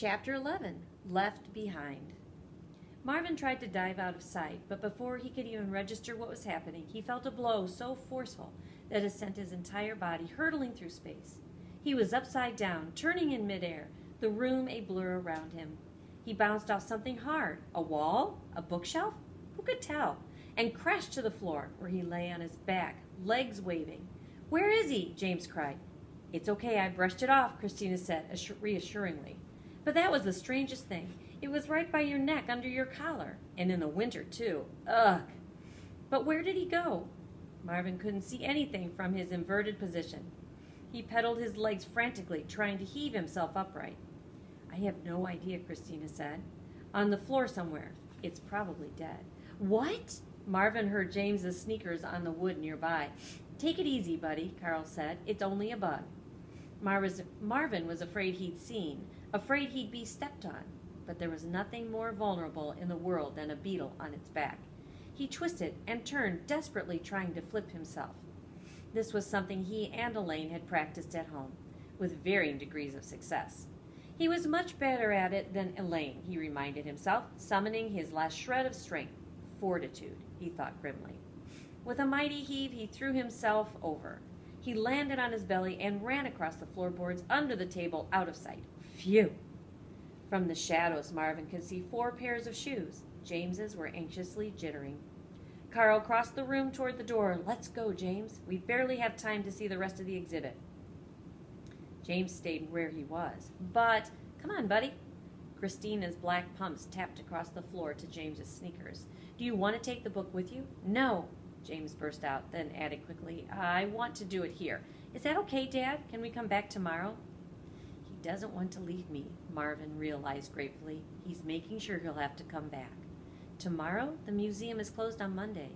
Chapter 11, Left Behind. Marvin tried to dive out of sight, but before he could even register what was happening, he felt a blow so forceful that it sent his entire body hurtling through space. He was upside down, turning in midair, the room a blur around him. He bounced off something hard, a wall, a bookshelf, who could tell, and crashed to the floor, where he lay on his back, legs waving. "Where is he?" James cried. "It's okay, I brushed it off," Christina said reassuringly. "But that was the strangest thing. It was right by your neck, under your collar. And in the winter, too. Ugh!" "But where did he go?" Marvin couldn't see anything from his inverted position. He pedaled his legs frantically, trying to heave himself upright. "I have no idea," Christina said. "On the floor somewhere. It's probably dead." "What?" Marvin heard James's sneakers on the wood nearby. "Take it easy, buddy," Carl said. "It's only a bug." Marvin was afraid he'd seen, afraid he'd be stepped on, but there was nothing more vulnerable in the world than a beetle on its back. He twisted and turned, desperately trying to flip himself. This was something he and Elaine had practiced at home, with varying degrees of success. He was much better at it than Elaine, he reminded himself, summoning his last shred of strength. Fortitude, he thought grimly. With a mighty heave, he threw himself over. He landed on his belly and ran across the floorboards under the table, out of sight. Phew! From the shadows, Marvin could see 4 pairs of shoes. James's were anxiously jittering. Carl crossed the room toward the door. "Let's go, James. We barely have time to see the rest of the exhibit." James stayed where he was. "But, come on, buddy." Christina's black pumps tapped across the floor to James's sneakers. "Do you want to take the book with you?" "No," James burst out, then added quickly, "I want to do it here. Is that okay, Dad? Can we come back tomorrow?" "He doesn't want to leave me," Marvin realized gratefully. "He's making sure he'll have to come back." "Tomorrow? The museum is closed on Monday."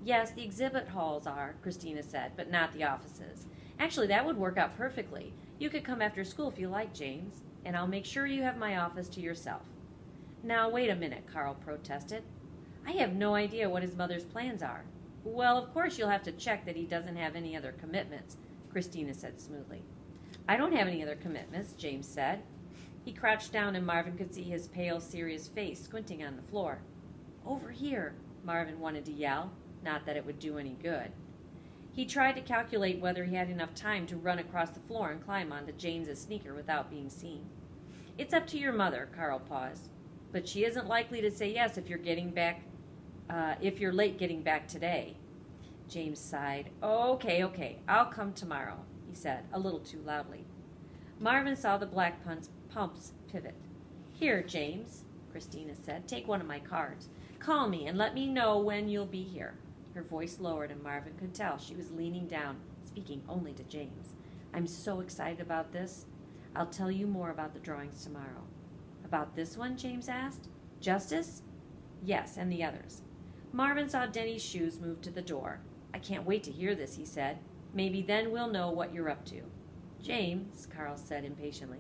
"Yes, the exhibit halls are," Christina said, "but not the offices. Actually, that would work out perfectly. You could come after school if you like, James, and I'll make sure you have my office to yourself." "Now, wait a minute," Carl protested. "I have no idea what his mother's plans are." "Well, of course you'll have to check that he doesn't have any other commitments," Christina said smoothly. "I don't have any other commitments," James said. He crouched down and Marvin could see his pale, serious face squinting on the floor. "Over here," Marvin wanted to yell, not that it would do any good. He tried to calculate whether he had enough time to run across the floor and climb onto James's sneaker without being seen. "It's up to your mother," Carl paused. "But she isn't likely to say yes if you're late getting back today." James sighed. Okay, I'll come tomorrow," he said, a little too loudly. Marvin saw the black pumps pivot. "Here, James," Christina said, "take one of my cards. Call me and let me know when you'll be here." Her voice lowered and Marvin could tell she was leaning down, speaking only to James. "I'm so excited about this. I'll tell you more about the drawings tomorrow." "About this one?" James asked. "Justice?" "Yes, and the others." Marvin saw Denny's shoes move to the door. "I can't wait to hear this," he said. "Maybe then we'll know what you're up to." "James," Carl said impatiently.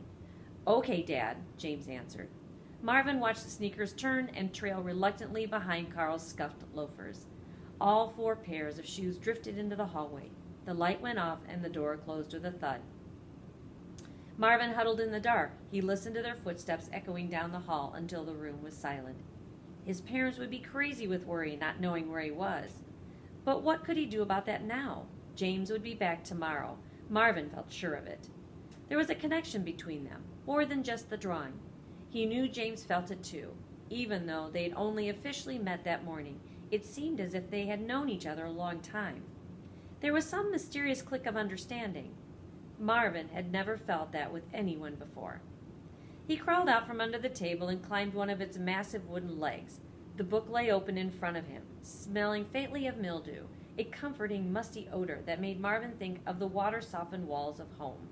"Okay, Dad," James answered. Marvin watched the sneakers turn and trail reluctantly behind Carl's scuffed loafers. All 4 pairs of shoes drifted into the hallway. The light went off and the door closed with a thud. Marvin huddled in the dark. He listened to their footsteps echoing down the hall until the room was silent. His parents would be crazy with worry, not knowing where he was. But what could he do about that now? James would be back tomorrow. Marvin felt sure of it. There was a connection between them, more than just the drawing. He knew James felt it too. Even though they'd only officially met that morning, it seemed as if they had known each other a long time. There was some mysterious click of understanding. Marvin had never felt that with anyone before. He crawled out from under the table and climbed one of its massive wooden legs. The book lay open in front of him, smelling faintly of mildew, a comforting, musty odor that made Marvin think of the water-softened walls of home.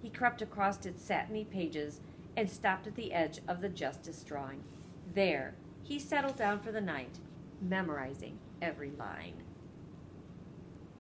He crept across its satiny pages and stopped at the edge of the Justice drawing. There, he settled down for the night, memorizing every line.